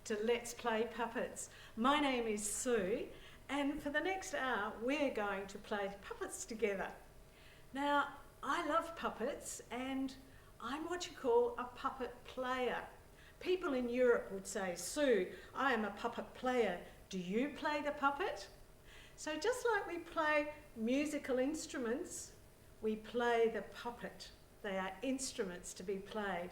to Let's Play Puppets. My name is Sue, and for the next hour we're going to play puppets together. Now, I love puppets and I'm what you call a puppet player. People in Europe would say, Sue, I am a puppet player. Do you play the puppet? So just like we play musical instruments, we play the puppet. They are instruments to be played.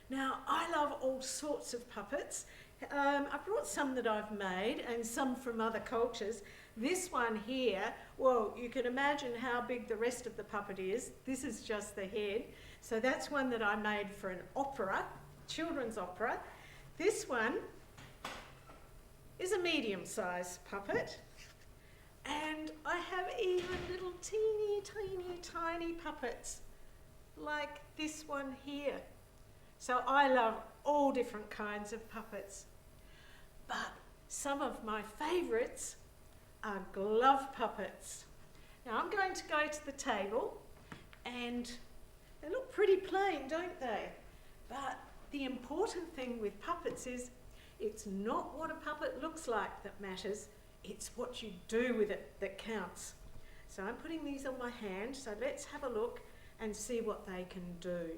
Now, I love all sorts of puppets. I brought some that I've made and some from other cultures. This one here, well, you can imagine how big the rest of the puppet is. This is just the head. So that's one that I made for an opera, children's opera. This one is a medium-sized puppet. And I have even little teeny, tiny puppets like this one here. So I love all different kinds of puppets. But some of my favourites are glove puppets. Now I'm going to go to the table, and they look pretty plain, don't they? But the important thing with puppets is it's not what a puppet looks like that matters, it's what you do with it that counts. So I'm putting these on my hand, so let's have a look and see what they can do.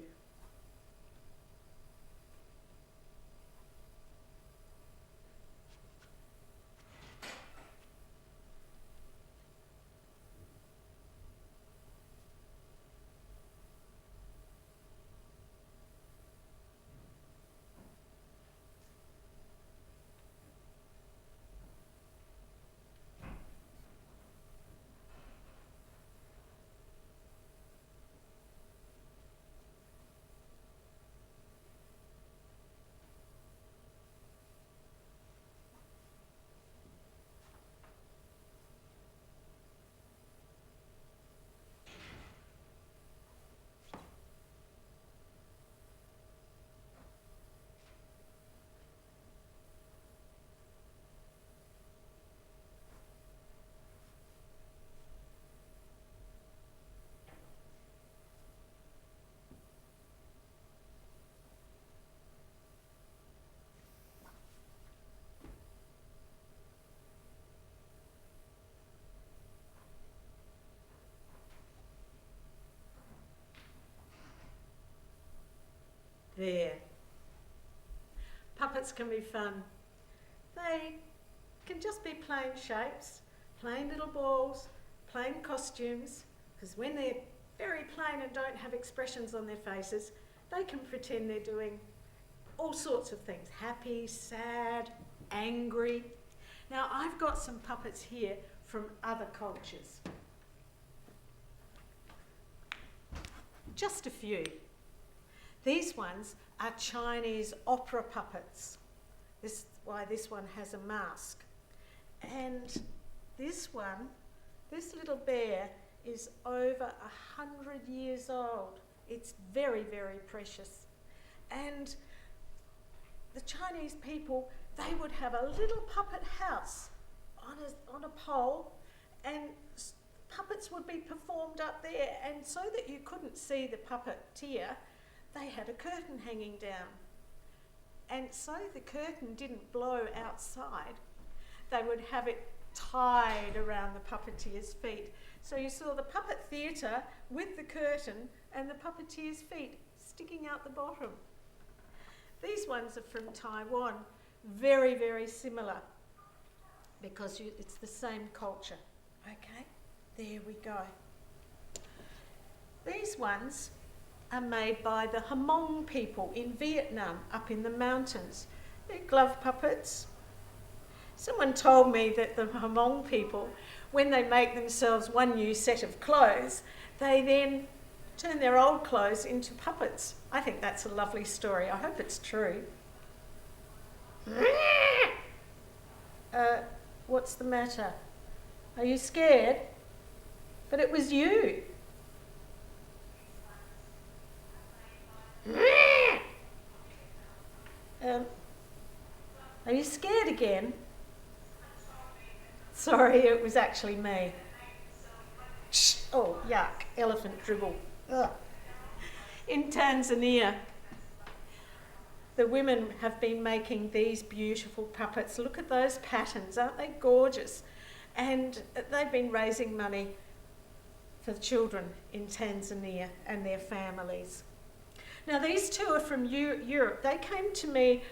There. Puppets can be fun. They can just be plain shapes, plain little balls, plain costumes, because when they're very plain and don't have expressions on their faces, they can pretend they're doing all sorts of things, happy, sad, angry. Now I've got some puppets here from other cultures. Just a few. These ones are Chinese opera puppets. This is why this one has a mask. And this one, this little bear, is over 100 years old. It's very, very precious. And the Chinese people, they would have a little puppet house on a pole, and puppets would be performed up there. And so that you couldn't see the puppeteer, they had a curtain hanging down. And so the curtain didn't blow outside, they would have it tied around the puppeteer's feet. So you saw the puppet theatre with the curtain and the puppeteer's feet sticking out the bottom. These ones are from Taiwan, very, very similar, because it's the same culture. Okay, there we go. These ones are made by the Hmong people in Vietnam, up in the mountains. They're glove puppets. Someone told me that the Hmong people, when they make themselves one new set of clothes, they then turn their old clothes into puppets. I think that's a lovely story. I hope it's true. What's the matter? Are you scared? But it was you. Are you scared again? Sorry, it was actually me. Shh. Oh, yuck, elephant dribble. Ugh. In Tanzania, the women have been making these beautiful puppets. Look at those patterns, aren't they gorgeous? And they've been raising money for the children in Tanzania and their families. Now these two are from Europe. They came to me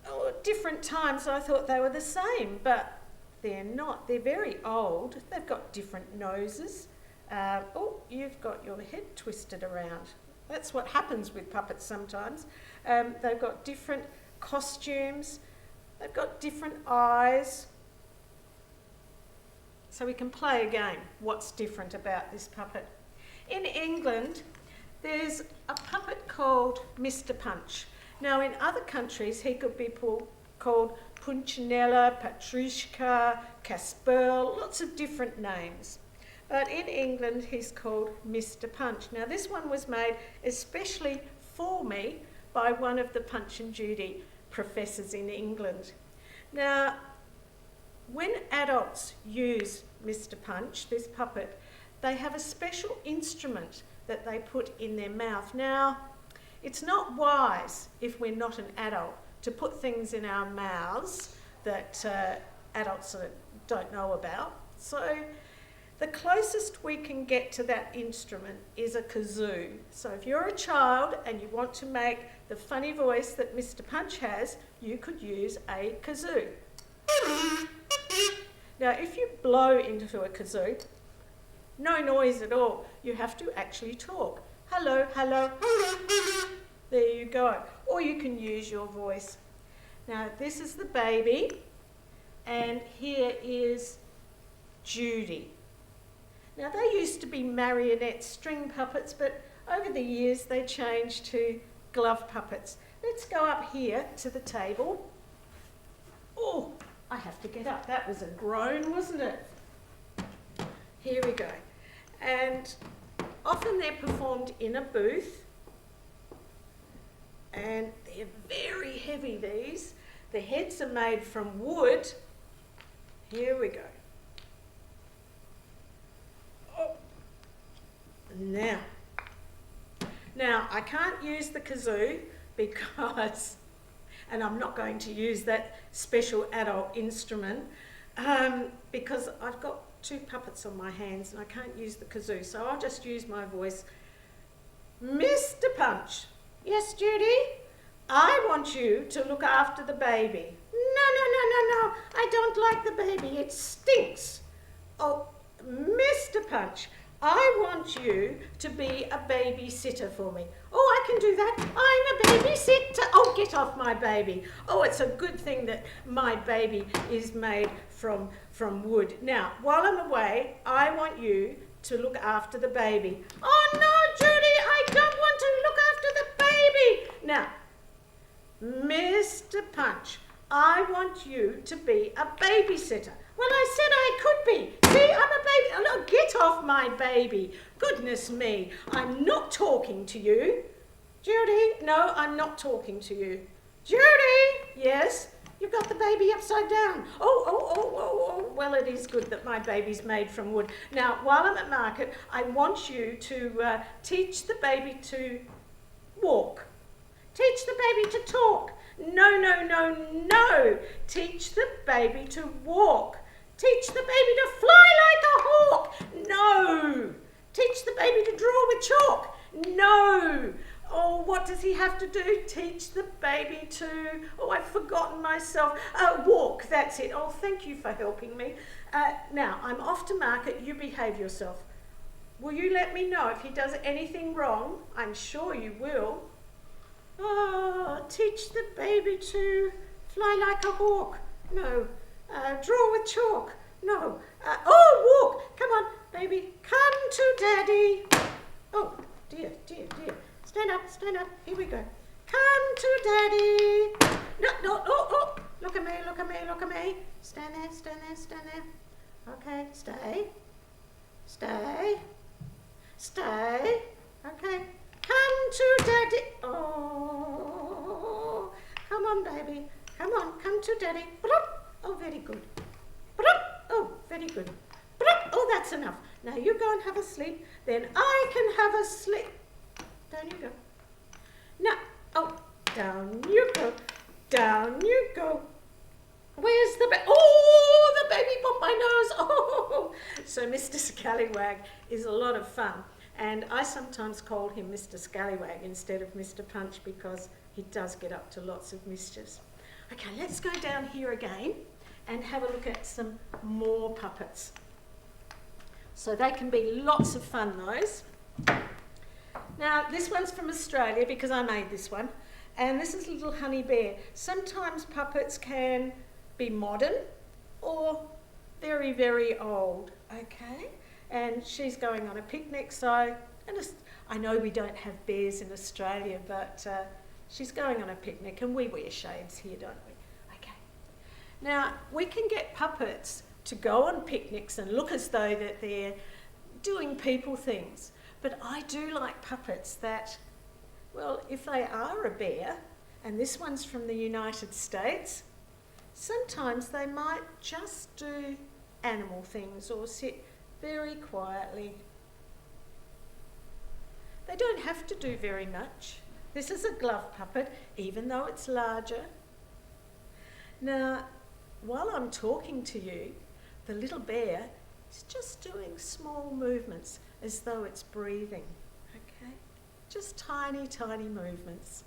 at different times. I thought they were the same, but they're not. They're very old. They've got different noses. You've got your head twisted around. That's what happens with puppets sometimes. They've got different costumes. They've got different eyes. So we can play a game. What's different about this puppet? In England, there's a puppet called Mr. Punch. Now in other countries, he could be called Punchinella, Petrushka, Casper, lots of different names. But in England, he's called Mr. Punch. Now this one was made especially for me by one of the Punch and Judy professors in England. Now, when adults use Mr. Punch, this puppet, they have a special instrument that they put in their mouth. Now, it's not wise, if we're not an adult, to put things in our mouths that adults don't know about. So the closest we can get to that instrument is a kazoo. So if you're a child and you want to make the funny voice that Mr. Punch has, you could use a kazoo. Now, if you blow into a kazoo, no noise at all. You have to actually talk. Hello, hello, hello. There you go. Or you can use your voice. Now, this is the baby, and here is Judy. Now, they used to be marionette string puppets, but over the years they changed to glove puppets. Let's go up here to the table. Oh, I have to get up. That was a groan, wasn't it? Here we go. And often they're performed in a booth, and they're very heavy, these. The heads are made from wood. Here we go. Oh. Now I can't use the kazoo because, and I'm not going to use that special adult instrument because I've got two puppets on my hands and I can't use the kazoo, so I'll just use my voice. Mr. Punch. Yes, Judy? I want you to look after the baby. No, I don't like the baby. It stinks. Oh, Mr. Punch, I want you to be a babysitter for me. Oh, I can do that. I'm a babysitter. Oh, get off my baby. Oh, it's a good thing that my baby is made from wood. Now, while I'm away, I want you to look after the baby. Oh, no, Judy, I don't want to look after the baby. Now, Mr. Punch, I want you to be a babysitter. Well, I said I could be. See, I'm a baby. Oh, no, get off my baby. Goodness me, I'm not talking to you. Judy, no, I'm not talking to you. Judy, yes, you've got the baby upside down. Oh, well, it is good that my baby's made from wood. Now, while I'm at market, I want you to teach the baby to walk. Teach the baby to talk. No. Teach the baby to walk. Teach the baby to fly like a hawk. No. Teach the baby to draw with chalk. No. Oh, what does he have to do? Teach the baby to, I've forgotten myself. Walk, that's it. Oh, thank you for helping me. Now, I'm off to market. You behave yourself. Will you let me know if he does anything wrong? I'm sure you will. Oh, teach the baby to fly like a hawk. No. Draw with chalk. No. Walk. Come on, baby. Come to Daddy. Oh, dear. Stand up. Here we go. Come to Daddy. No. Oh. Look at me. Stand there. Okay, stay. Okay. Come to Daddy. Oh, come on, baby. Come to Daddy. Oh, very good. Oh, very good. Oh, that's enough. Now you go and have a sleep. Then I can have a sleep. Down you go. Now, Down you go, down you go. Where's the oh, the baby bumped my nose. Oh, so Mr. Scallywag is a lot of fun, and I sometimes call him Mr. Scallywag instead of Mr. Punch because he does get up to lots of mischief. Okay, let's go down here again and have a look at some more puppets. So they can be lots of fun, those. Now, this one's from Australia because I made this one, and this is Little Honey Bear. Sometimes puppets can be modern or very, very old, okay? And she's going on a picnic, so, and I know we don't have bears in Australia, but she's going on a picnic, and we wear shades here, don't we? Okay. Now, we can get puppets to go on picnics and look as though that they're doing people things. But I do like puppets that, well, if they are a bear, and this one's from the United States, sometimes they might just do animal things or sit very quietly. They don't have to do very much. This is a glove puppet, even though it's larger. Now, while I'm talking to you, the little bear is just doing small movements as though it's breathing, okay? Just tiny, tiny movements.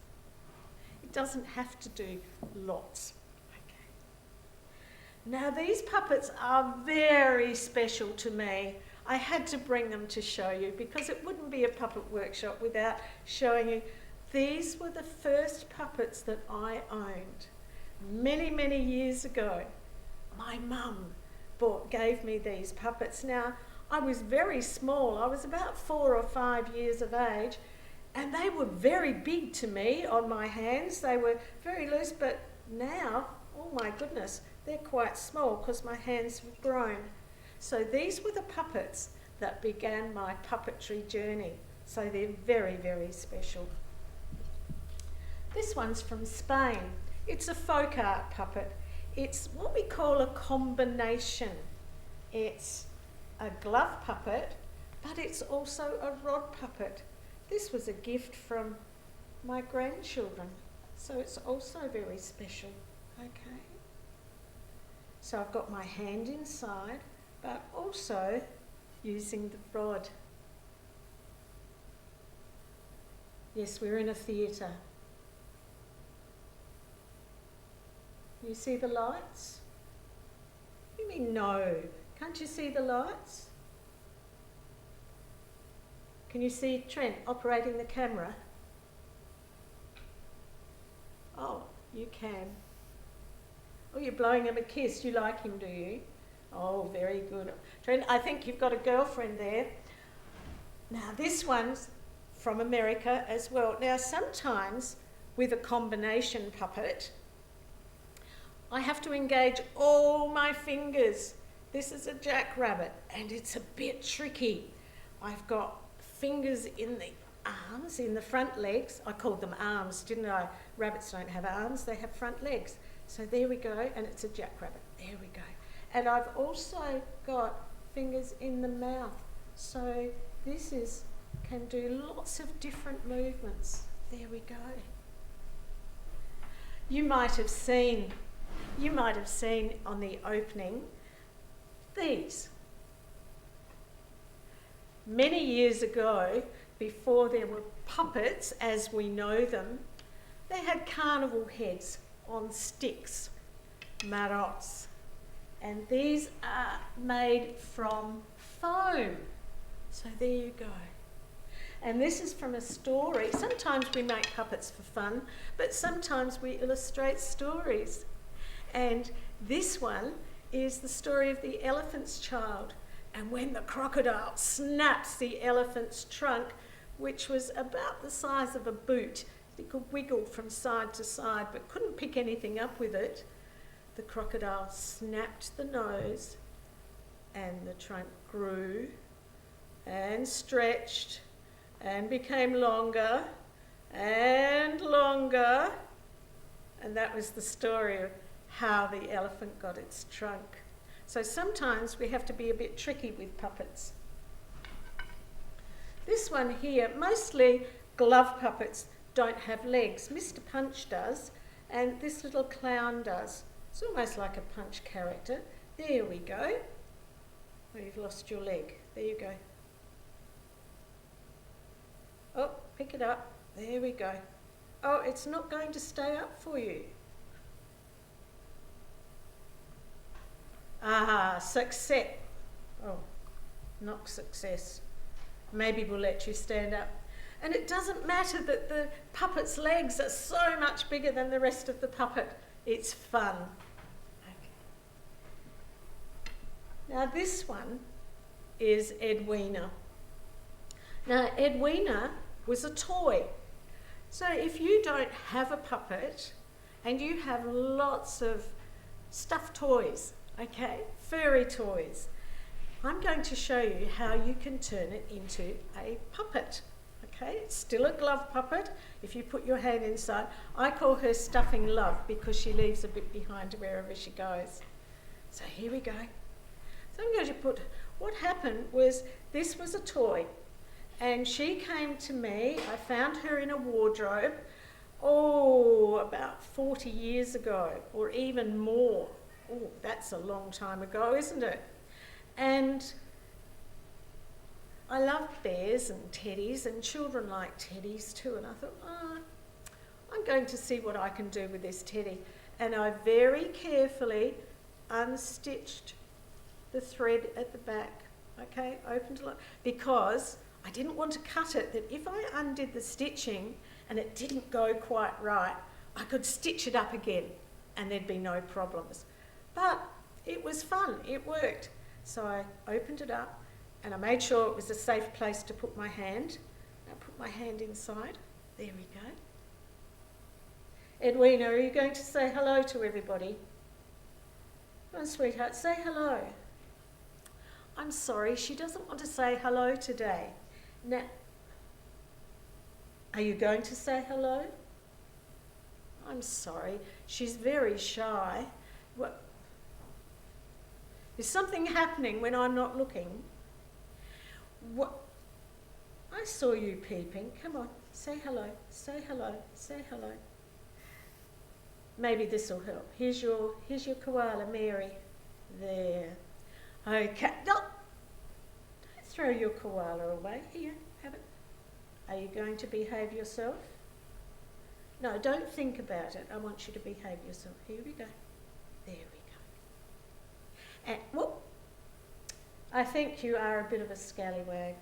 It doesn't have to do lots, okay? Now, these puppets are very special to me. I had to bring them to show you because it wouldn't be a puppet workshop without showing you. These were the first puppets that I owned many, many years ago. My mum gave me these puppets. Now, I was very small. I was about 4 or 5 years of age, and they were very big to me on my hands. They were very loose, but now, oh my goodness, they're quite small because my hands have grown. So these were the puppets that began my puppetry journey. So they're very, very special. This one's from Spain. It's a folk art puppet. It's what we call a combination. It's a glove puppet, but it's also a rod puppet. This was a gift from my grandchildren, so it's also very special, okay? So I've got my hand inside, but also using the rod. Yes, we're in a theatre. You see the lights? You mean no? Can't you see the lights? Can you see Trent operating the camera? Oh, you can. Oh, you're blowing him a kiss. You like him, do you? Oh, very good. Trent, I think you've got a girlfriend there. Now, this one's from America as well. Now, sometimes with a combination puppet, I have to engage all my fingers. This is a jackrabbit, and it's a bit tricky. I've got fingers in the arms, in the front legs. I called them arms, didn't I? Rabbits don't have arms, they have front legs. So there we go, and it's a jackrabbit. There we go. And I've also got fingers in the mouth. So this can do lots of different movements. There we go. You might have seen on the opening these. Many years ago, before there were puppets as we know them, they had carnival heads on sticks, marottes, and these are made from foam. So there you go. And this is from a story. Sometimes we make puppets for fun, but sometimes we illustrate stories. And this one is the story of the elephant's child, and when the crocodile snaps the elephant's trunk, which was about the size of a boot, it could wiggle from side to side but couldn't pick anything up with it, the crocodile snapped the nose and the trunk grew and stretched and became longer and longer, and that was the story of how the elephant got its trunk. So sometimes we have to be a bit tricky with puppets. This one here, mostly glove puppets. don't have legs. Mr. Punch does, and this little clown does. It's almost like a Punch character. There we go. Oh, you've lost your leg. There you go. Oh, pick it up. There we go. Oh, it's not going to stay up for you. Ah, success. Oh, not success. Maybe we'll let you stand up. And it doesn't matter that the puppet's legs are so much bigger than the rest of the puppet. It's fun. Okay. Now this one is Edweena. Now Edweena was a toy. So if you don't have a puppet and you have lots of stuffed toys, okay, furry toys, I'm going to show you how you can turn it into a puppet. Okay, it's still a glove puppet if you put your hand inside. I call her Stuffing Love because she leaves a bit behind wherever she goes. So here we go. So I'm going to put, what happened was this was a toy and she came to me. I found her in a wardrobe, about 40 years ago or even more. Oh, that's a long time ago, isn't it? And I love bears and teddies, and children like teddies too. And I thought, I'm going to see what I can do with this teddy. And I very carefully unstitched the thread at the back. Okay, opened it, because I didn't want to cut it, that if I undid the stitching and it didn't go quite right, I could stitch it up again and there'd be no problems. But it was fun, it worked. So I opened it up and I made sure it was a safe place to put my hand. I put my hand inside. There we go. Edweena, are you going to say hello to everybody? Come on, sweetheart, say hello. I'm sorry, she doesn't want to say hello today. Now, are you going to say hello? I'm sorry, she's very shy. What? Is something happening when I'm not looking? What? I saw you peeping. Come on, say hello, say hello, say hello. Maybe this will help. Here's your koala, Mary. There. Okay. No. Don't throw your koala away. Here, have it. Are you going to behave yourself? No, don't think about it. I want you to behave yourself. Here we go. There we go. And, whoop. I think you are a bit of a scallywag.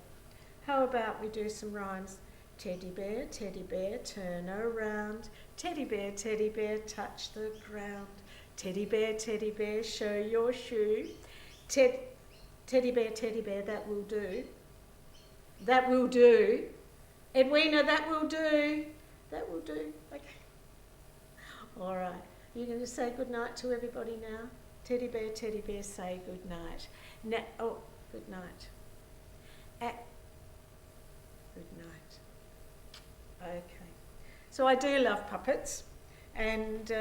How about we do some rhymes? Teddy bear, turn around. Teddy bear, touch the ground. Teddy bear, show your shoe. Teddy bear, that will do. That will do. Edweena, that will do. That will do. Okay. All right. You're going to say good night to everybody now. Teddy bear, say good night. Good night. Good night. Okay. So I do love puppets, and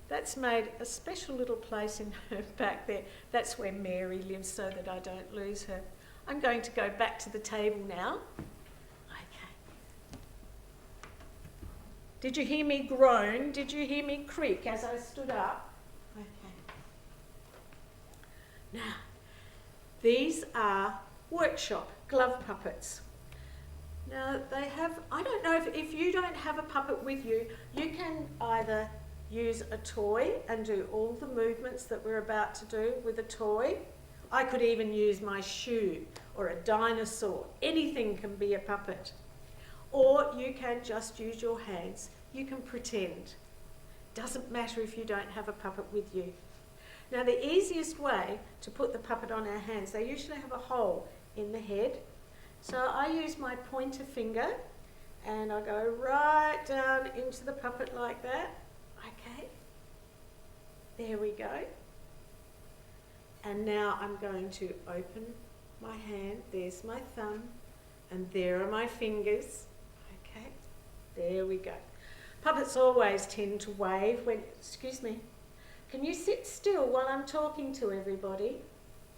that's made a special little place in her back there. That's where Mary lives, so that I don't lose her. I'm going to go back to the table now. Okay. Did you hear me groan? Did you hear me creak as I stood up? Okay. Now, these are workshop glove puppets. Now they have, I don't know if you don't have a puppet with you, you can either use a toy and do all the movements that we're about to do with a toy. I could even use my shoe or a dinosaur. Anything can be a puppet. Or you can just use your hands. You can pretend. Doesn't matter if you don't have a puppet with you. Now the easiest way to put the puppet on our hands, they usually have a hole in the head. So I use my pointer finger and I go right down into the puppet like that. Okay. There we go. And now I'm going to open my hand. There's my thumb and there are my fingers. Okay. There we go. Puppets always tend to wave when, excuse me, can you sit still while I'm talking to everybody?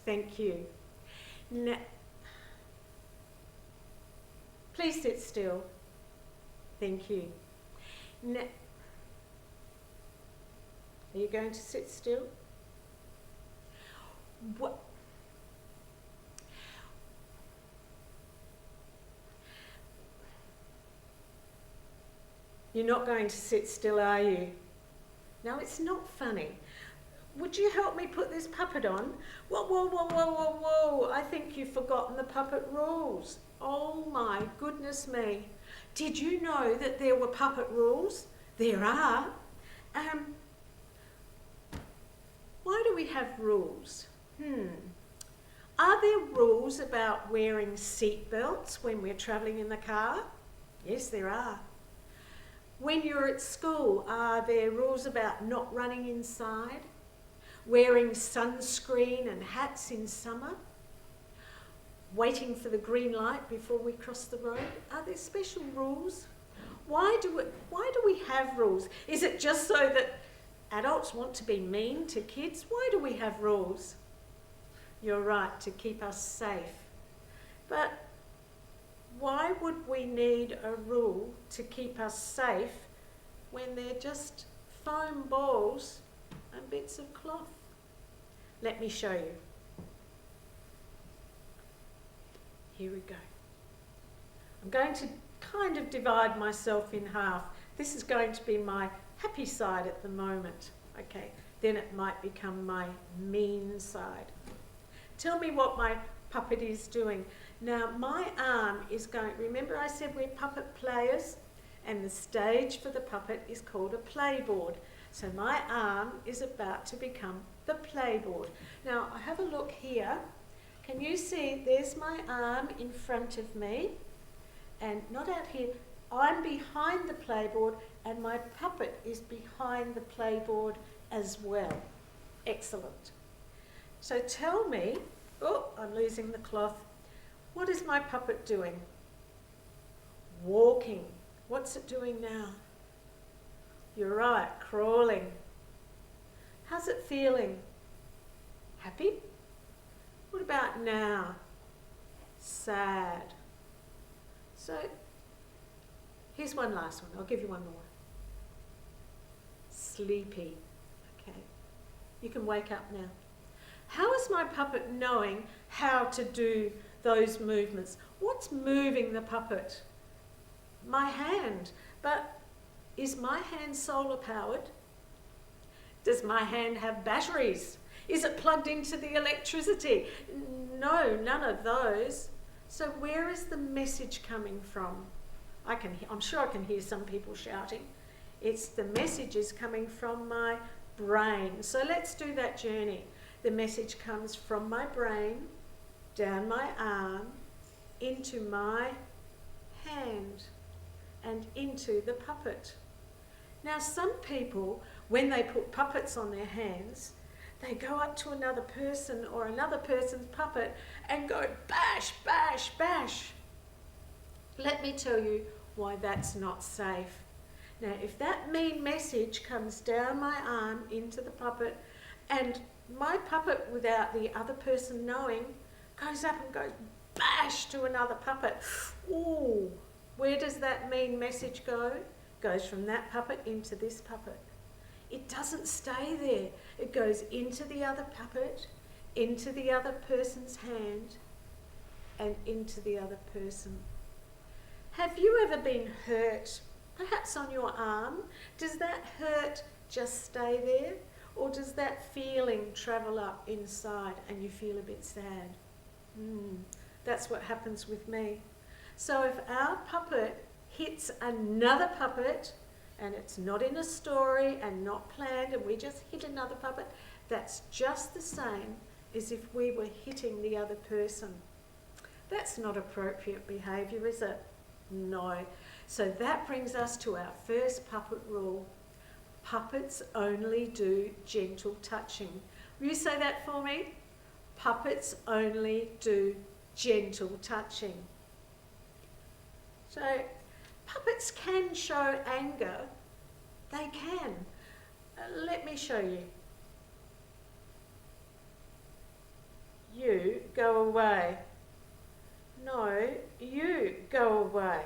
Thank you. Now, Please sit still. Thank you. Now, are you going to sit still? What? You're not going to sit still, are you? No, it's not funny. Would you help me put this puppet on? Whoa, whoa, whoa, whoa, whoa, whoa. I think you've forgotten the puppet rules. Oh my goodness me. Did you know that there were puppet rules? There are. Why do we have rules? Are there rules about wearing seat belts when we're travelling in the car? Yes, there are. When you're at school, are there rules about not running inside? Wearing sunscreen and hats in summer? Waiting for the green light before we cross the road? Are there special rules? Why do we have rules? Is it just so that adults want to be mean to kids? Why do we have rules? You're right, to keep us safe. But why would we need a rule to keep us safe when they're just foam balls and bits of cloth? Let me show you. Here we go. I'm going to kind of divide myself in half. This is going to be my happy side at the moment. Okay, then it might become my mean side. Tell me what my puppet is doing. Now my arm is going, remember I said we're puppet players, and the stage for the puppet is called a playboard. So my arm is about to become the playboard. Now I have a look here. Can you see there's my arm in front of me, and not out here. I'm behind the playboard and my puppet is behind the playboard as well. Excellent. So tell me, oh, I'm losing the cloth. What is my puppet doing? Walking. What's it doing now? You're right, crawling. How's it feeling? Happy? What about now? Sad. So, here's one last one. I'll give you one more. Sleepy. Okay. You can wake up now. How is my puppet knowing how to do those movements? What's moving the puppet? My hand. But is my hand solar powered? Does my hand have batteries? Is it plugged into the electricity? No, none of those. So where is the message coming from? I'm sure I can hear some people shouting. It's the message is coming from my brain. So let's do that journey. The message comes from my brain, down my arm, into my hand, and into the puppet. Now some people, when they put puppets on their hands, they go up to another person or another person's puppet and go bash, bash, bash. Let me tell you why that's not safe. Now, if that mean message comes down my arm into the puppet, and my puppet, without the other person knowing, goes up and goes bash to another puppet, ooh, where does that mean message go? Goes from that puppet into this puppet. It doesn't stay there. It goes into the other puppet, into the other person's hand, and into the other person. Have you ever been hurt, perhaps on your arm? Does that hurt just stay there? Or does that feeling travel up inside and you feel a bit sad? That's what happens with me. So if our puppet hits another puppet, and it's not in a story and not planned, and we just hit another puppet, that's just the same as if we were hitting the other person. That's not appropriate behaviour, is it? No. So that brings us to our first puppet rule. Puppets only do gentle touching. Will you say that for me? Puppets only do gentle touching. So puppets can show anger. They can. Let me show you. You go away. No, you go away.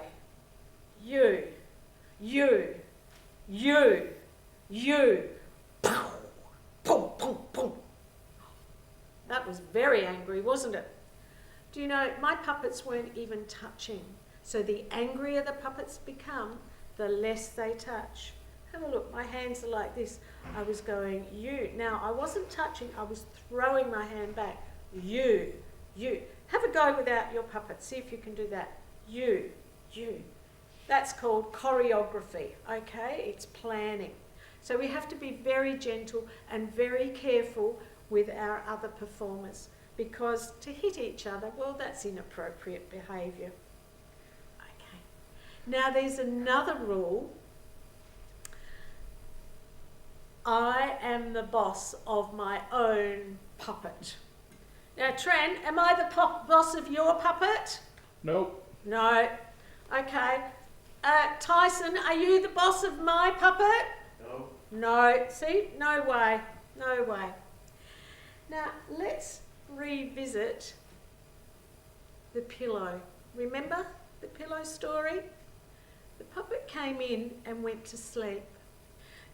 You, you, you, you. Pow, boom, boom, boom. That was very angry, wasn't it? Do you know, my puppets weren't even touching. So the angrier the puppets become, the less they touch. Have a look, my hands are like this. I was going, you. Now, I wasn't touching, I was throwing my hand back. You, you. Have a go without your puppet. See if you can do that. You, you. That's called choreography, okay? It's planning. So we have to be very gentle and very careful with our other performers, because to hit each other, well, that's inappropriate behaviour. Okay. Now there's another rule. I am the boss of my own puppet. Now, Trent, am I the boss of your puppet? Nope. No. Okay. Tyson, are you the boss of my puppet? No. No. See? No way. No way. Now, let's revisit the pillow. Remember the pillow story? The puppet came in and went to sleep.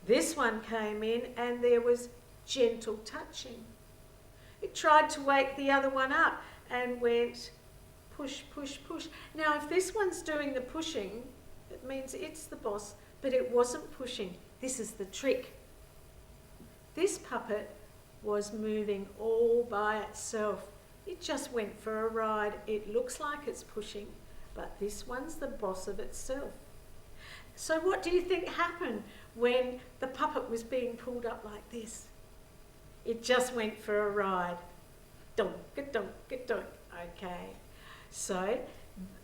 This one came in and there was gentle touching. It tried to wake the other one up and went push, push, push. Now, if this one's doing the pushing, it means it's the boss, but it wasn't pushing. This is the trick. This puppet was moving all by itself. It just went for a ride. It looks like it's pushing, but this one's the boss of itself. So what do you think happened when the puppet was being pulled up like this? It just went for a ride. Donk-a-donk-a-donk. Okay. So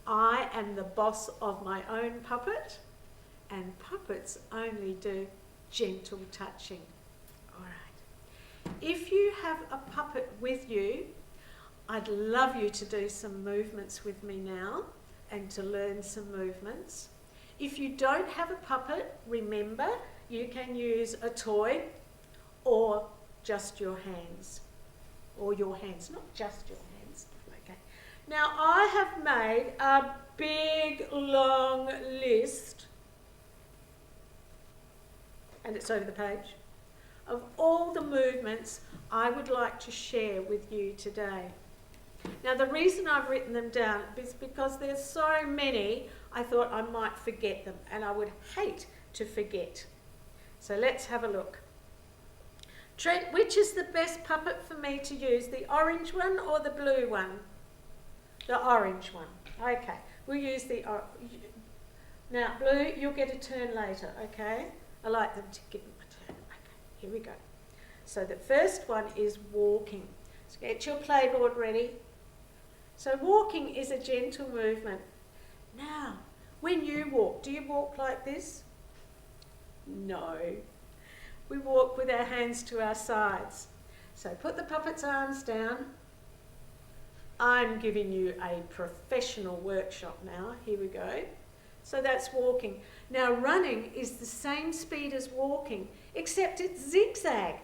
I am the boss of my own puppet, and puppets only do gentle touching. All right. If you have a puppet with you, I'd love you to do some movements with me now and to learn some movements. If you don't have a puppet, remember, you can use a toy or just your hands. Or your hands, not just your hands. Okay. Now, I have made a big, long list, and it's over the page, of all the movements I would like to share with you today. Now, the reason I've written them down is because there's so many, I thought I might forget them, and I would hate to forget. So let's have a look. Trent, which is the best puppet for me to use, the orange one or the blue one? The orange one. Okay, we'll use the orange. Now, blue, you'll get a turn later, okay? I like them to give them a turn. Okay, here we go. So the first one is walking. So get your playboard ready. So walking is a gentle movement. Now, when you walk, do you walk like this? No. We walk with our hands to our sides. So put the puppet's arms down. I'm giving you a professional workshop now. Here we go. So that's walking. Now running is the same speed as walking, except it's zigzag.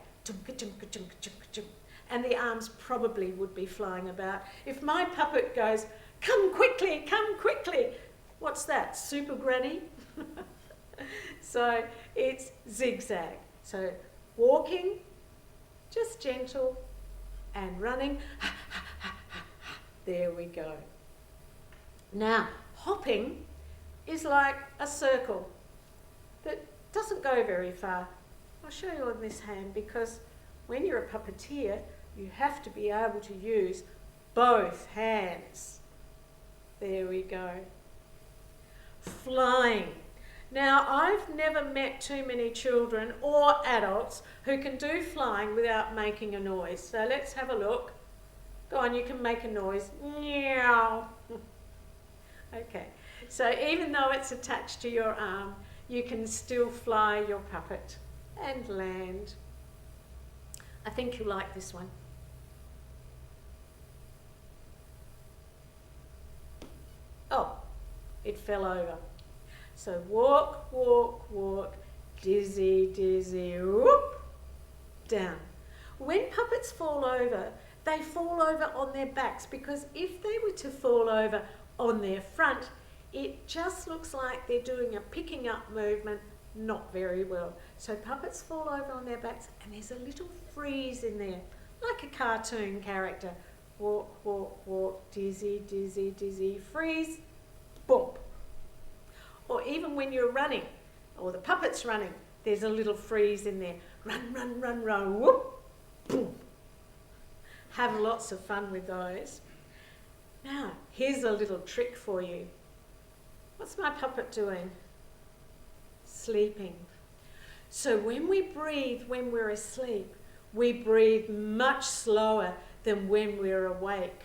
And the arms probably would be flying about. If my puppet goes, come quickly, what's that, Super Granny? So it's zigzag. So walking, just gentle, and running, there we go. Now, hopping is like a circle that doesn't go very far. I'll show you on this hand, because when you're a puppeteer, you have to be able to use both hands. There we go. Flying. Now, I've never met too many children or adults who can do flying without making a noise. So let's have a look. Go on, you can make a noise. Meow. Okay, so even though it's attached to your arm, you can still fly your puppet and land. I think you'll like this one. Oh, it fell over. So walk, walk, walk, dizzy, dizzy, whoop, down. When puppets fall over, they fall over on their backs, because if they were to fall over on their front, it just looks like they're doing a picking up movement not very well. So puppets fall over on their backs and there's a little freeze in there, like a cartoon character. Walk, walk, walk, dizzy, dizzy, dizzy, freeze, boom. Or even when you're running, or the puppet's running, there's a little freeze in there. Run, run, run, run, whoop, boom. Have lots of fun with those. Now, here's a little trick for you. What's my puppet doing? Sleeping. So when we breathe when we're asleep, we breathe much slower than when we're awake.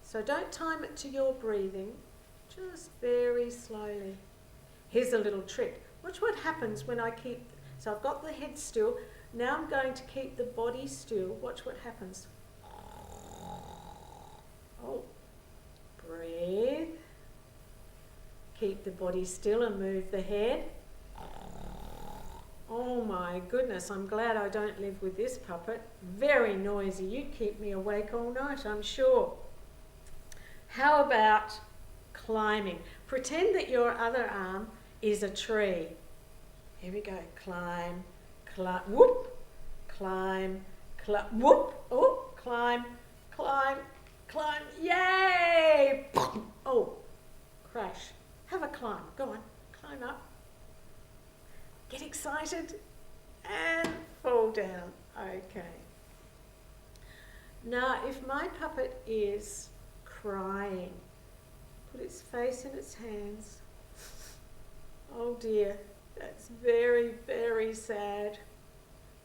So don't time it to your breathing, just very slowly. Here's a little trick. Watch what happens when I keep, so I've got the head still, now I'm going to keep the body still. Watch what happens. Oh, breathe. Keep the body still and move the head. Oh my goodness, I'm glad I don't live with this puppet. Very noisy. You'd keep me awake all night, I'm sure. How about climbing? Pretend that your other arm is a tree. Here we go. Climb, climb, whoop, climb, climb, whoop, oh, climb, climb, climb, yay! Oh, crash. Have a climb. Go on, climb up. Get excited and fall down. Okay. Now, if my puppet is crying, put its face in its hands. Oh dear, that's very, very sad.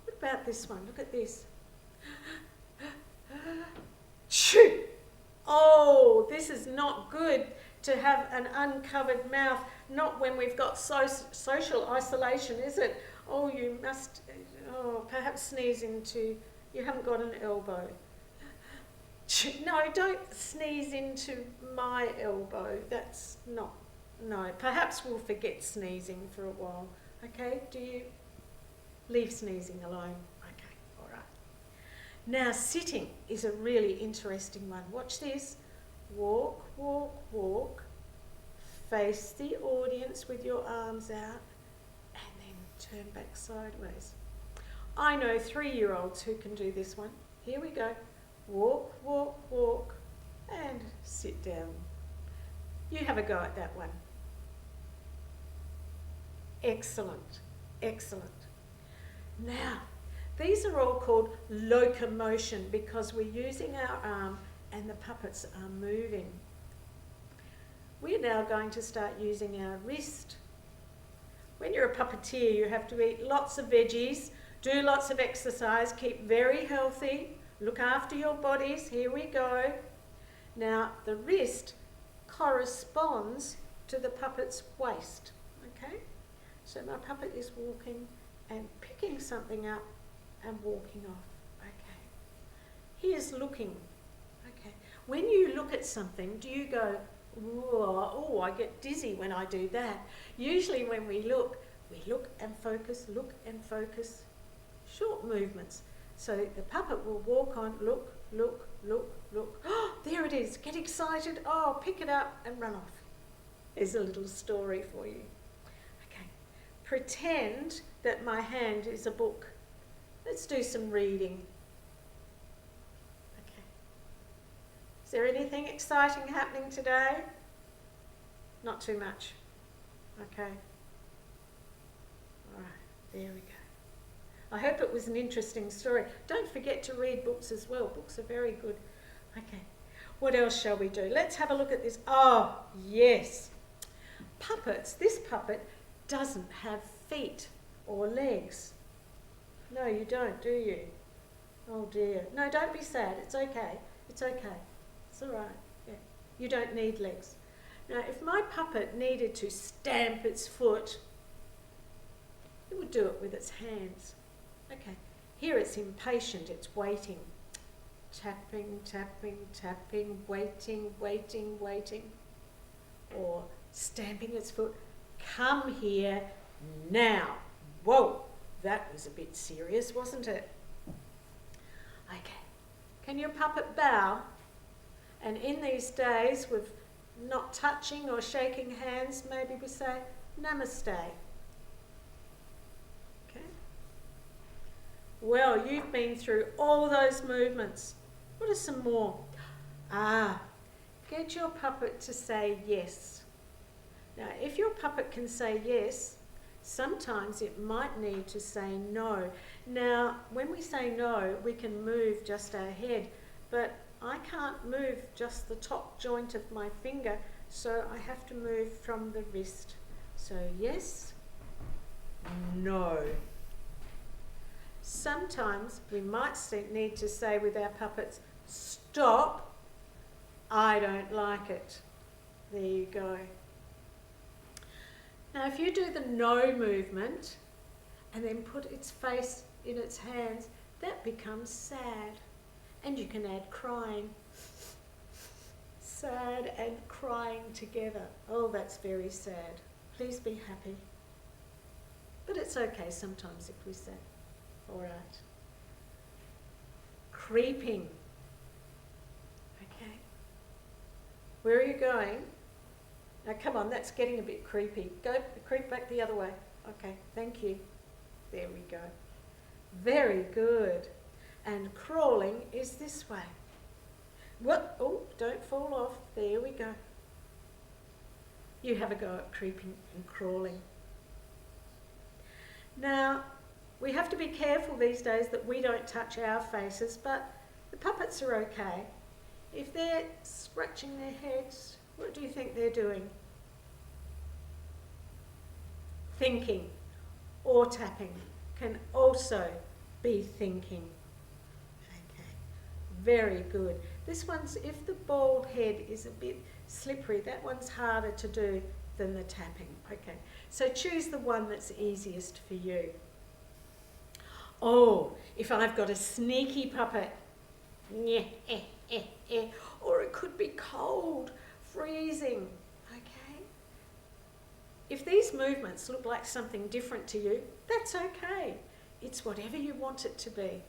What about this one? Look at this. Choo! Oh, this is not good to have an uncovered mouth, not when we've got social isolation, is it? Oh, you must, perhaps sneeze into, you haven't got an elbow. No, don't sneeze into my elbow. That's not, no. Perhaps we'll forget sneezing for a while. Okay, do you leave sneezing alone? Okay, all right. Now, sitting is a really interesting one. Watch this. Walk, walk, walk. Face the audience with your arms out and then turn back sideways. I know 3-year-olds who can do this one. Here we go. Walk, walk, walk, and sit down. You have a go at that one. Excellent, excellent. Now, these are all called locomotion because we're using our arm and the puppets are moving. We're now going to start using our wrist. When you're a puppeteer, you have to eat lots of veggies, do lots of exercise, keep very healthy, look after your bodies. Here we go. Now, the wrist corresponds to the puppet's waist, okay? So my puppet is walking and picking something up and walking off, okay? Here's looking, okay? When you look at something, do you go, oh, I get dizzy when I do that? Usually when we look and focus, short movements. So the puppet will walk on, look, look, look, look. Oh, there it is. Get excited. Oh, pick it up and run off. There's a little story for you. Okay. Pretend that my hand is a book. Let's do some reading. Okay. Is there anything exciting happening today? Not too much. Okay. All right. There we go. I hope it was an interesting story. Don't forget to read books as well. Books are very good. Okay, what else shall we do? Let's have a look at this. Oh, yes. Puppets. This puppet doesn't have feet or legs. No, you don't, do you? Oh dear. No, don't be sad. It's okay. It's okay. It's all right. Yeah. You don't need legs. Now, if my puppet needed to stamp its foot, it would do it with its hands. Okay, here it's impatient, it's waiting. Tapping, tapping, tapping, waiting, waiting, waiting. Or stamping its foot. Come here now. Whoa, that was a bit serious, wasn't it? Okay, Can your puppet bow? And in these days with not touching or shaking hands, maybe we say namaste. Okay. Well, you've been through all those movements. What are some more? Get your puppet to say yes. Now, if your puppet can say yes, sometimes it might need to say no. Now, when we say no, we can move just our head, but I can't move just the top joint of my finger, so I have to move from the wrist. So yes, no. Sometimes we might need to say with our puppets, stop, I don't like it. There you go. Now if you do the no movement and then put its face in its hands, that becomes sad. And you can add crying. Sad and crying together. Oh, that's very sad. Please be happy. But it's okay sometimes if we say, all right. Creeping. Okay. Where are you going? Now come on, that's getting a bit creepy. Go, creep back the other way. Okay, thank you. There we go. Very good. And crawling is this way. What? Oh, don't fall off. There we go. You have a go at creeping and crawling. Now, we have to be careful these days that we don't touch our faces, but the puppets are okay. If they're scratching their heads, what do you think they're doing? Thinking or tapping can also be thinking. Okay, very good. This one's, if the bald head is a bit slippery, that one's harder to do than the tapping. Okay, so choose the one that's easiest for you. Oh, if I've got a sneaky puppet, or it could be cold, freezing, okay? If these movements look like something different to you, that's okay. It's whatever you want it to be. Okay.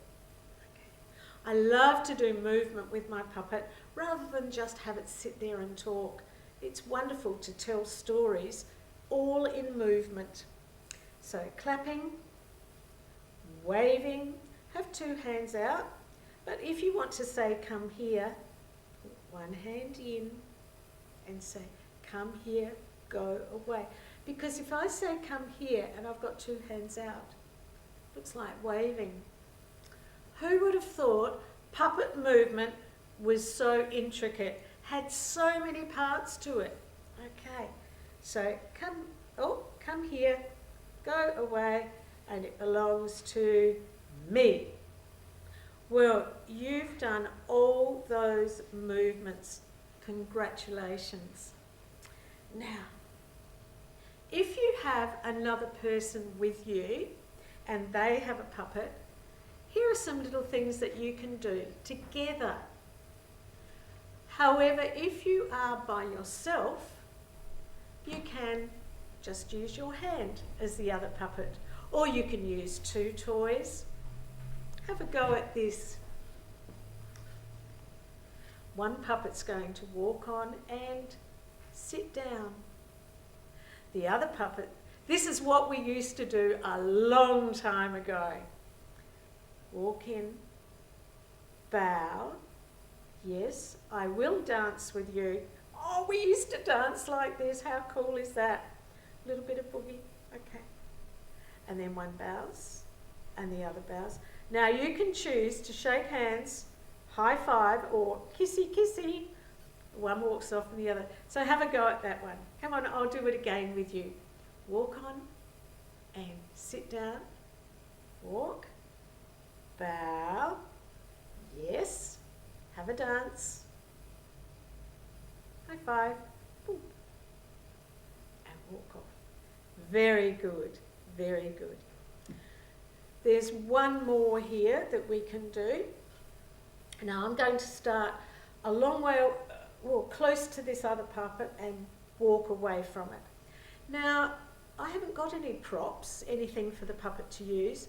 I love to do movement with my puppet rather than just have it sit there and talk. It's wonderful to tell stories all in movement. So clapping, waving, have two hands out, but if you want to say come here, put one hand in and say come here, go away. Because if I say come here and I've got two hands out, looks like waving. Who would have thought puppet movement was so intricate, had so many parts to it? Okay, so come here, go away, and it belongs to me. Well, you've done all those movements. Congratulations. Now, if you have another person with you and they have a puppet, here are some little things that you can do together. However, if you are by yourself, you can just use your hand as the other puppet, or you can use two toys. Have a go at this. One puppet's going to walk on and sit down. The other puppet, this is what we used to do a long time ago. Walk in, bow. Yes, I will dance with you. Oh, we used to dance like this. How cool is that? A little bit of boogie. Okay. And then one bows and the other bows. Now you can choose to shake hands, high five, or kissy kissy. One walks off and the other. So have a go at that one. Come on, I'll do it again with you. Walk on and sit down. Walk, bow, yes, have a dance. High five, boom, and walk off. Very good, very good. There's one more here that we can do. Now I'm going to start a long way, well, close to this other puppet and walk away from it. Now, I haven't got any props, anything for the puppet to use.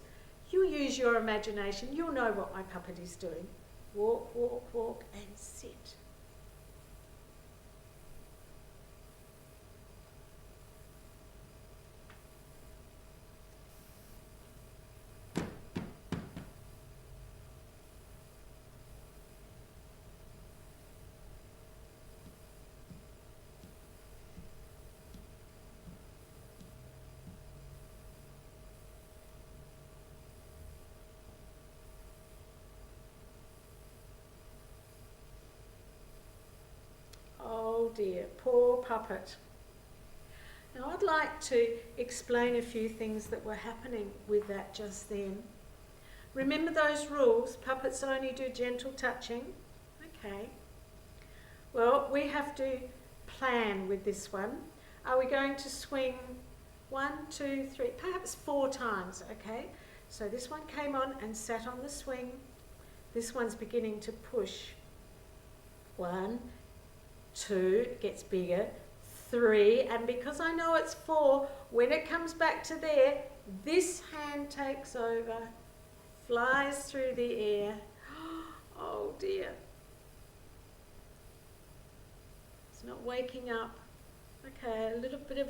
You use your imagination. You'll know what my puppet is doing. Walk, walk, walk, and sit. Oh dear, poor puppet. Now I'd like to explain a few things that were happening with that just then. Remember those rules? Puppets only do gentle touching. Okay. Well, we have to plan with this one. Are we going to swing 1, 2, 3, perhaps 4 times, okay? So this one came on and sat on the swing. This one's beginning to push. 1, 2, it gets bigger, 3, and because I know it's 4, when it comes back to there, this hand takes over, flies through the air. Oh dear. It's not waking up. Okay, a little bit of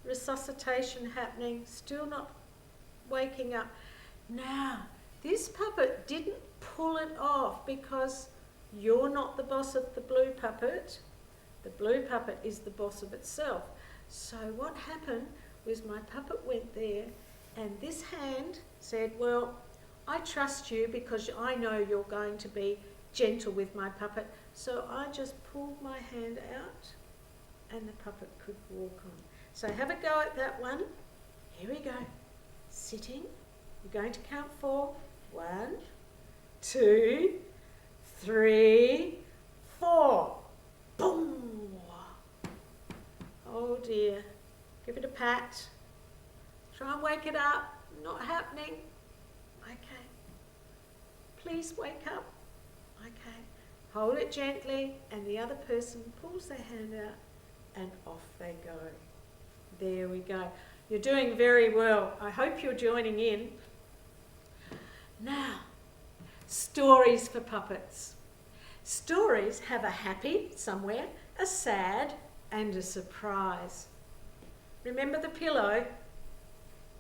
resuscitation happening, still not waking up. Now, this puppet didn't pull it off because you're not the boss of the blue puppet. The blue puppet is the boss of itself. So what happened was my puppet went there and this hand said, well, I trust you because I know you're going to be gentle with my puppet. So I just pulled my hand out and the puppet could walk on. So have a go at that one. Here we go. Sitting. We're going to count 4. 1, 2, 3, 4. Boom! Oh dear. Give it a pat. Try and wake it up. Not happening. Okay. Please wake up. Okay. Hold it gently and the other person pulls their hand out and off they go. There we go. You're doing very well. I hope you're joining in. Now, stories for puppets. Stories have a happy somewhere, a sad, and a surprise. Remember the pillow?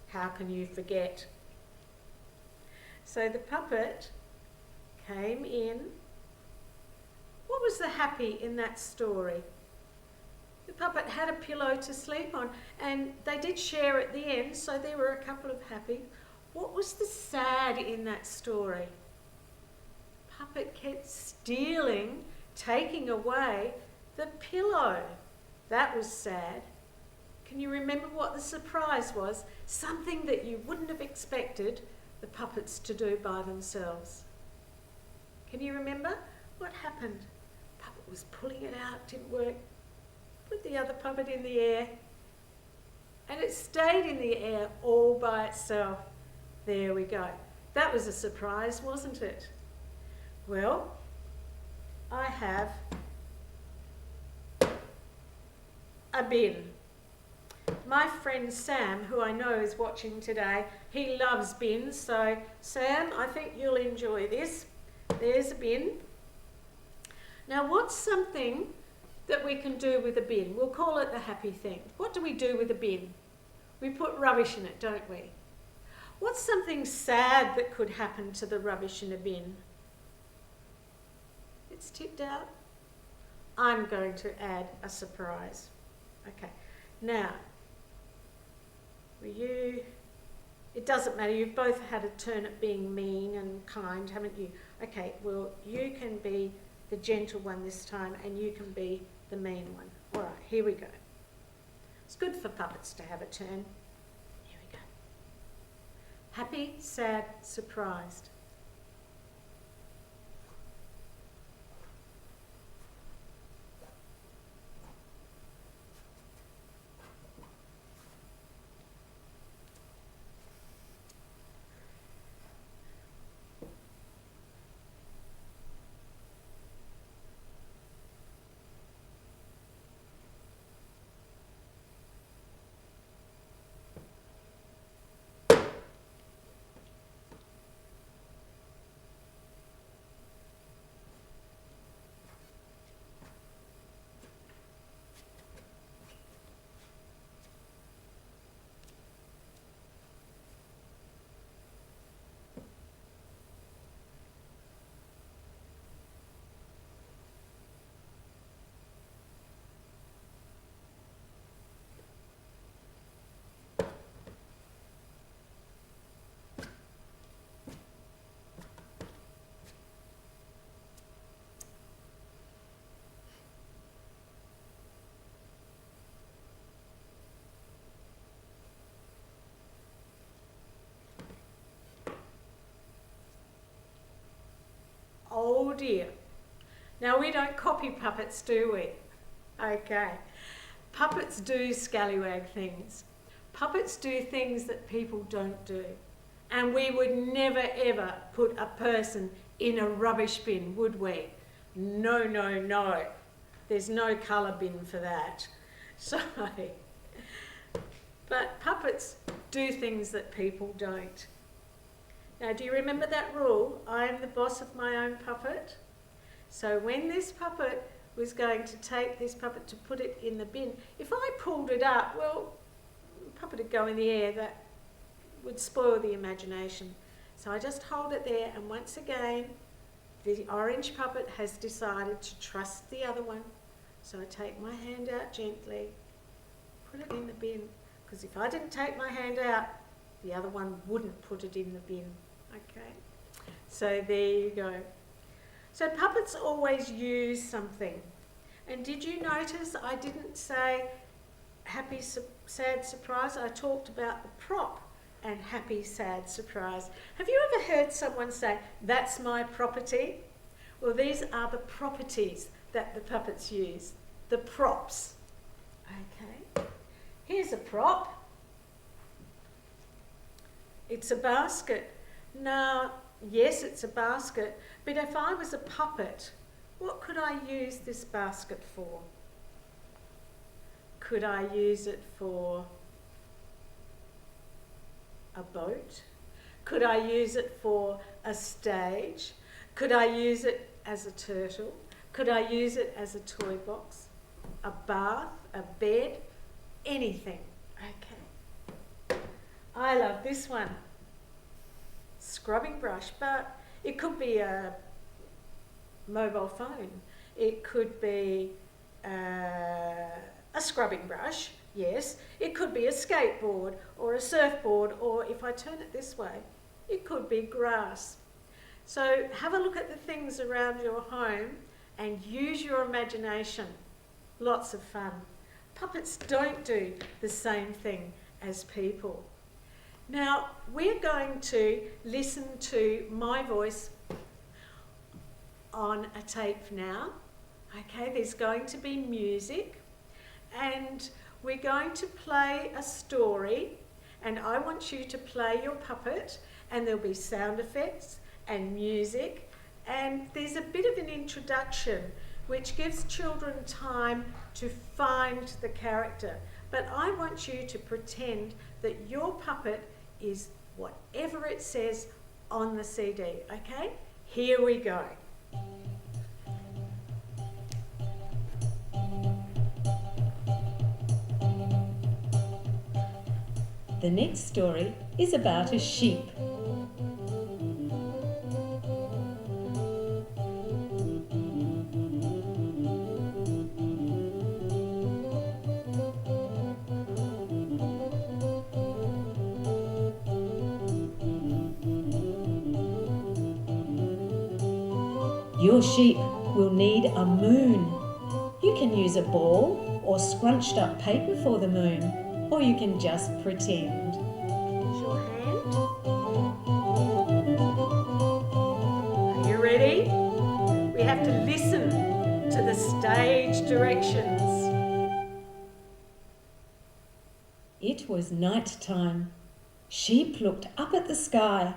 How can you forget? So the puppet came in. What was the happy in that story? The puppet had a pillow to sleep on and they did share at the end, so there were a couple of happy. What was the sad in that story? Puppet kept stealing, taking away the pillow. That was sad. Can you remember what the surprise was? Something that you wouldn't have expected the puppets to do by themselves. Can you remember? What happened? Puppet was pulling it out, didn't work. Put the other puppet in the air and it stayed in the air all by itself. There we go. That was a surprise, wasn't it? Well, I have a bin. My friend Sam, who I know is watching today, he loves bins. So Sam, I think you'll enjoy this. There's a bin. Now what's something that we can do with a bin? We'll call it the happy thing. What do we do with a bin? We put rubbish in it, don't we? What's something sad that could happen to the rubbish in a bin? It's tipped out. I'm going to add a surprise. Okay, now, it doesn't matter, you've both had a turn at being mean and kind, haven't you? Okay, well, you can be the gentle one this time and you can be the mean one. All right, here we go. It's good for puppets to have a turn. Here we go. Happy, sad, surprised. Oh dear. Now we don't copy puppets, do we? Okay. Puppets do scallywag things. Puppets do things that people don't do. And we would never ever put a person in a rubbish bin, would we? No, no, no. There's no colour bin for that. So, but puppets do things that people don't. Now, do you remember that rule? I am the boss of my own puppet. So when this puppet was going to take this puppet to put it in the bin, if I pulled it up, well, the puppet would go in the air. That would spoil the imagination. So I just hold it there, and once again, the orange puppet has decided to trust the other one. So I take my hand out gently, put it in the bin, because if I didn't take my hand out, the other one wouldn't put it in the bin. Okay, so there you go. So puppets always use something. And did you notice I didn't say happy, sad surprise? I talked about the prop and happy, sad surprise. Have you ever heard someone say, that's my property? Well, these are the properties that the puppets use, the props. Okay, here's a prop. It's a basket. Now, yes, it's a basket, but if I was a puppet, what could I use this basket for? Could I use it for a boat? Could I use it for a stage? Could I use it as a turtle? Could I use it as a toy box? A bath? A bed? Anything. Okay. I love this one. Scrubbing brush, but it could be a mobile phone. It could be a scrubbing brush, yes. It could be a skateboard or a surfboard, or if I turn it this way, it could be grass. So have a look at the things around your home and use your imagination. Lots of fun. Puppets don't do the same thing as people. Now, we're going to listen to my voice on a tape now. Okay, there's going to be music, and we're going to play a story, and I want you to play your puppet, and there'll be sound effects and music, and there's a bit of an introduction which gives children time to find the character. But I want you to pretend that your puppet is whatever it says on the CD, okay? Here we go. The next story is about a sheep. Your sheep will need a moon. You can use a ball or scrunched up paper for the moon, or you can just pretend. Use your hand. Are you ready? We have to listen to the stage directions. It was night time. Sheep looked up at the sky.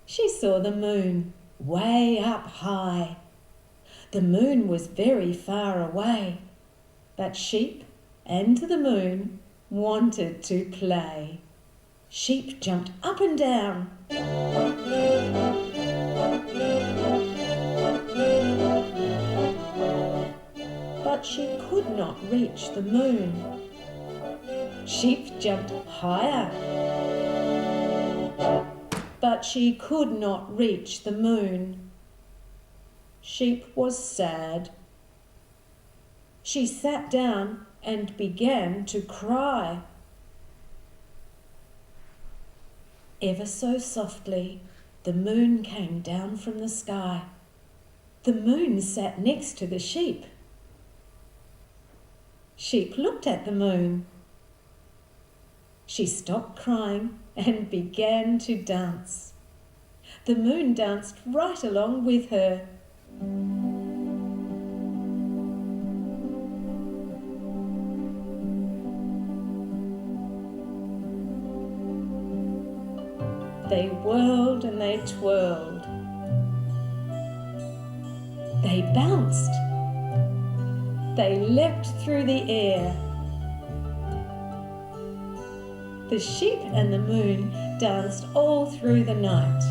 She saw the moon way up high. The moon was very far away, but Sheep and the moon wanted to play. Sheep jumped up and down. But she could not reach the moon. Sheep jumped higher, but she could not reach the moon. Sheep was sad. She sat down and began to cry. Ever so softly, the moon came down from the sky. The moon sat next to the sheep. Sheep looked at the moon. She stopped crying and began to dance. The moon danced right along with her. They whirled and they twirled. They bounced. They leapt through the air. The sheep and the moon danced all through the night.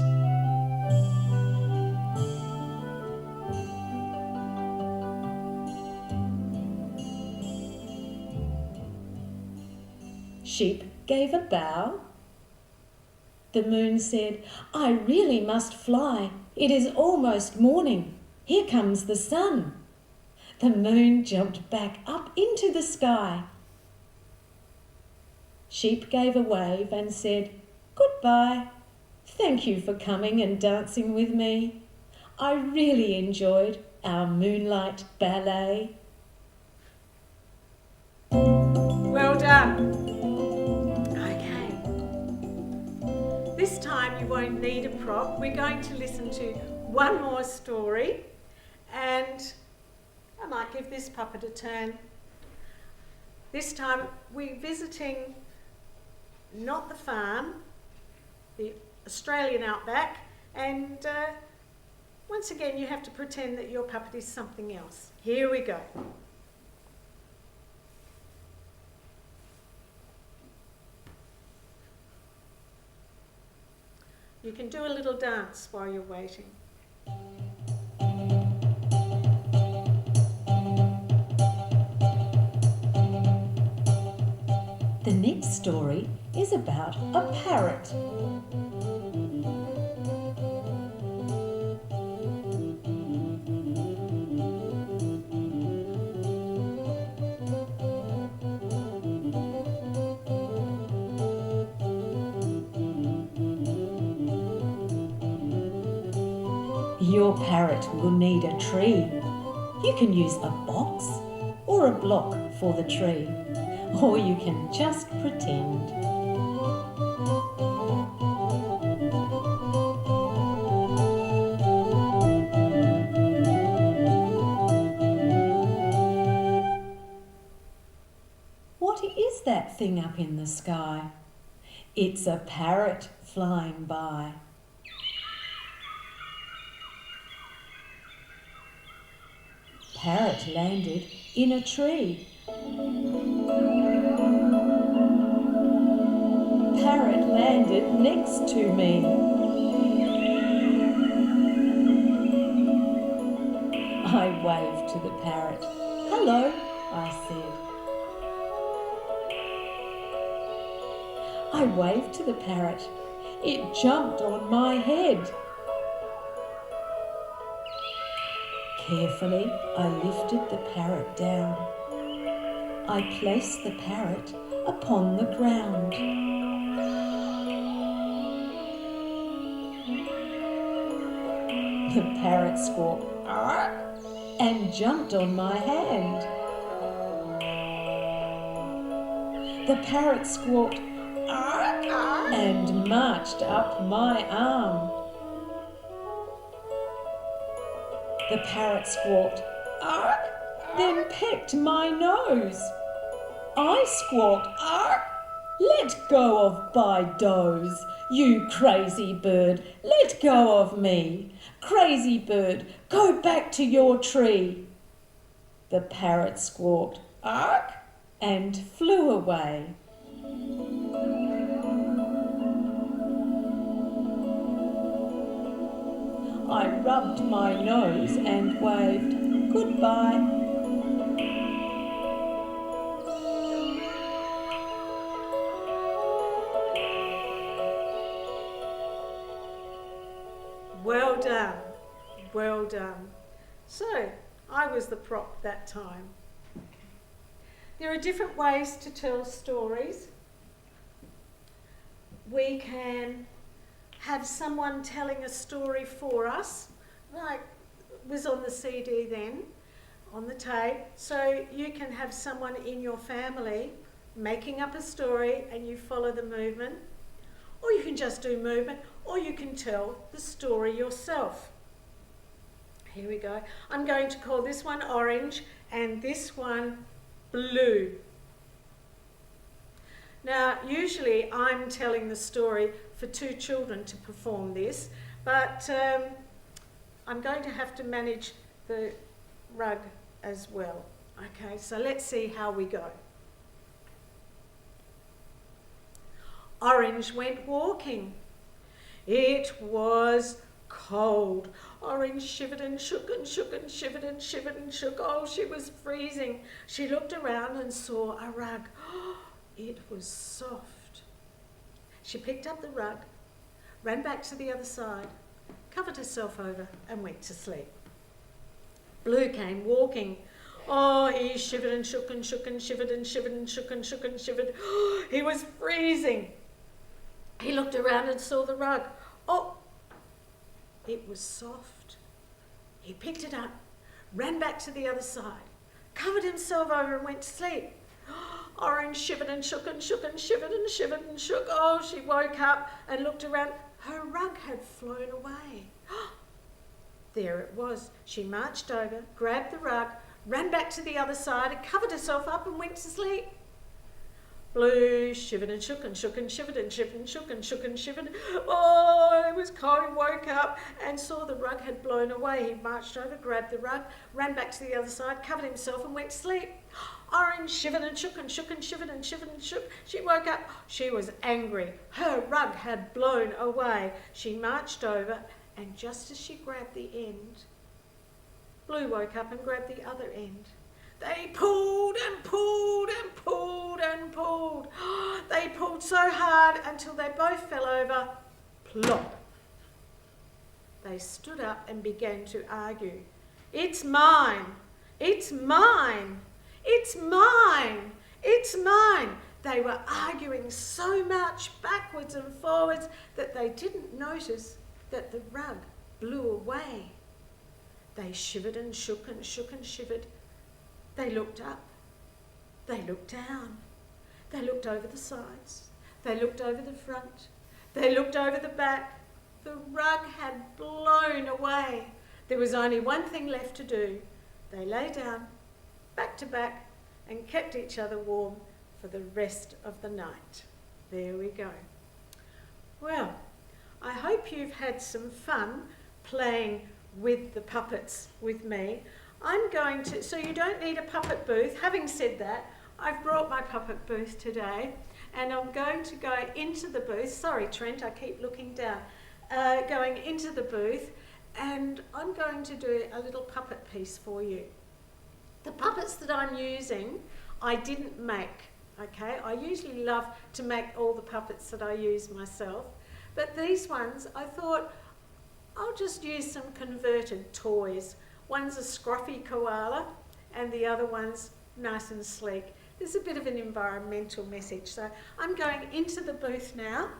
Sheep gave a bow. The moon said, "I really must fly. It is almost morning. Here comes the sun." The moon jumped back up into the sky. Sheep gave a wave and said, "Goodbye. Thank you for coming and dancing with me. I really enjoyed our moonlight ballet." Well done. Okay. This time you won't need a prop. We're going to listen to one more story, and I might give this puppet a turn. This time we're visiting not the farm, the Australian outback, and once again you have to pretend that your puppet is something else. Here we go. You can do a little dance while you're waiting. The next story is about a parrot. Your parrot will need a tree. You can use a box or a block for the tree, or you can just pretend. What is that thing up in the sky? It's a parrot flying by. Parrot landed in a tree. Parrot landed next to me. I waved to the parrot. "Hello," I said. I waved to the parrot. It jumped on my head. Carefully, I lifted the parrot down. I placed the parrot upon the ground. The parrot squawked "Arr!" and jumped on my hand. The parrot squawked "Arr!" and marched up my arm. The parrot squawked "Arr!" then pecked my nose. I squawked "Arr!" "Let go of my doze, you crazy bird, let go of me. Crazy bird, go back to your tree." The parrot squawked "Arr!" and flew away. I rubbed my nose and waved goodbye. Well done, well done. So, I was the prop that time. There are different ways to tell stories. We can have someone telling a story for us, like was on the CD then, on the tape. So you can have someone in your family making up a story and you follow the movement. or you can just do movement, or you can tell the story yourself. Here we go. I'm going to call this one orange and this one blue. Now, usually I'm telling the story for two children to perform this, but I'm going to have to manage the rug as well. Okay, so let's see how we go. Orange went walking. It was cold. Orange shivered and shook and shook and shivered and shivered and shook. Oh, she was freezing. She looked around and saw a rug. It was soft. She picked up the rug, ran back to the other side, covered herself over and went to sleep. Blue came walking. Oh, he shivered and shook and shook and shivered and shivered and shook and shook and shivered. He was freezing. He looked around and saw the rug. Oh, it was soft. He picked it up, ran back to the other side, covered himself over and went to sleep. Orange shivered and shook and shook and shivered and shivered and shook. Oh, she woke up and looked around. Her rug had flown away. There it was. She marched over, grabbed the rug, ran back to the other side and covered herself up and went to sleep. Blue shivered and shook and shook and shivered and shivered and shook and shook and shivered. Oh, it was cold. He woke up and saw the rug had blown away. He marched over, grabbed the rug, ran back to the other side, covered himself and went to sleep. Orange shivered and shook and shook and shivered and shivered and shook. She woke up. She was angry. Her rug had blown away. She marched over and just as she grabbed the end, Blue woke up and grabbed the other end. They pulled and pulled and pulled and pulled. They pulled so hard until they both fell over. Plop. They stood up and began to argue. It's mine. It's mine. It's mine. It's mine. They were arguing so much backwards and forwards that they didn't notice that the rug blew away. They shivered and shook and shook and shivered. They looked up, they looked down, they looked over the sides, they looked over the front, they looked over the back. The rug had blown away. There was only one thing left to do. They lay down, back to back, and kept each other warm for the rest of the night. There we go. Well, I hope you've had some fun playing with the puppets with me. I'm going to, so you don't need a puppet booth. Having said that, I've brought my puppet booth today and I'm going to go into the booth. Sorry, Trent, I keep looking down. Going into the booth and I'm going to do a little puppet piece for you. The puppets that I'm using, I didn't make, okay? I usually love to make all the puppets that I use myself, but these ones, I thought, I'll just use some converted toys. One's a scruffy koala and the other one's nice and sleek. There's a bit of an environmental message. So I'm going into the booth now.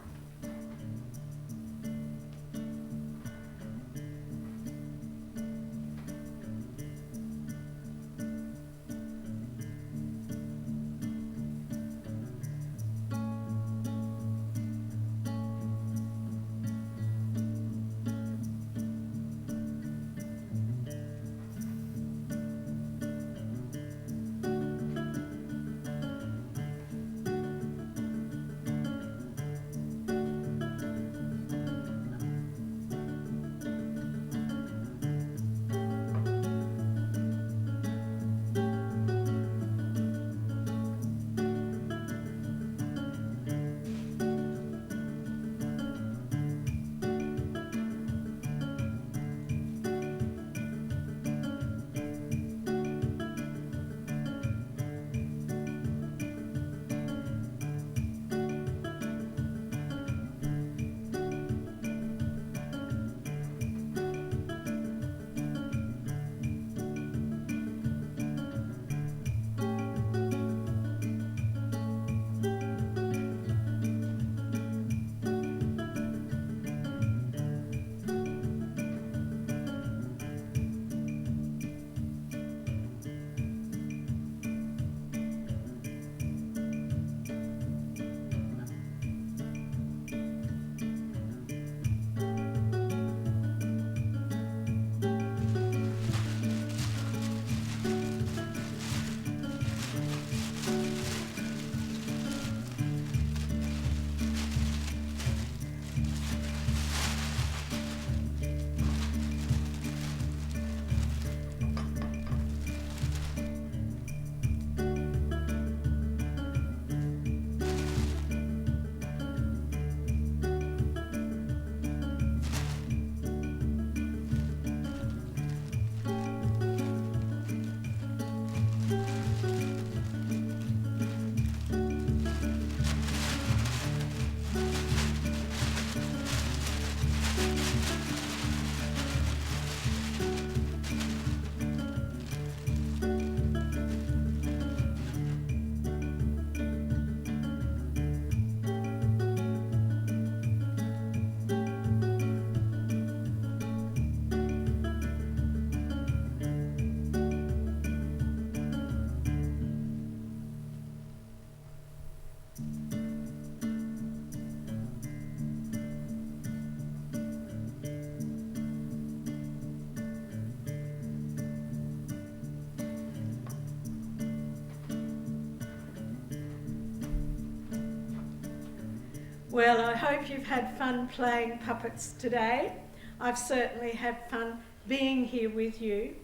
Well, I hope you've had fun playing puppets today. I've certainly had fun being here with you.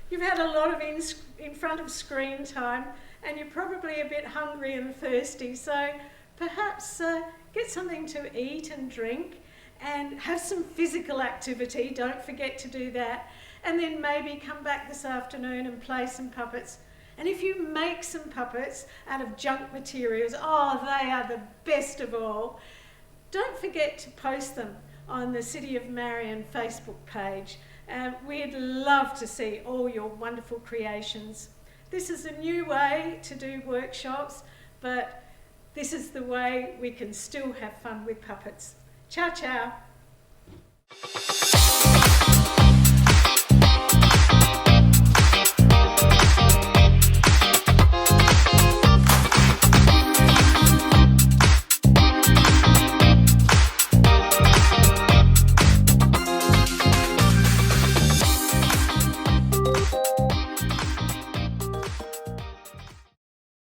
You've had a lot of in front of screen time and you're probably a bit hungry and thirsty, so perhaps get something to eat and drink and have some physical activity. Don't forget to do that. And then maybe come back this afternoon and play some puppets. And if you make some puppets out of junk materials, oh, they are the best of all. Don't forget to post them on the City of Marion Facebook page. We'd love to see all your wonderful creations. This is a new way to do workshops, but this is the way we can still have fun with puppets. Ciao, ciao.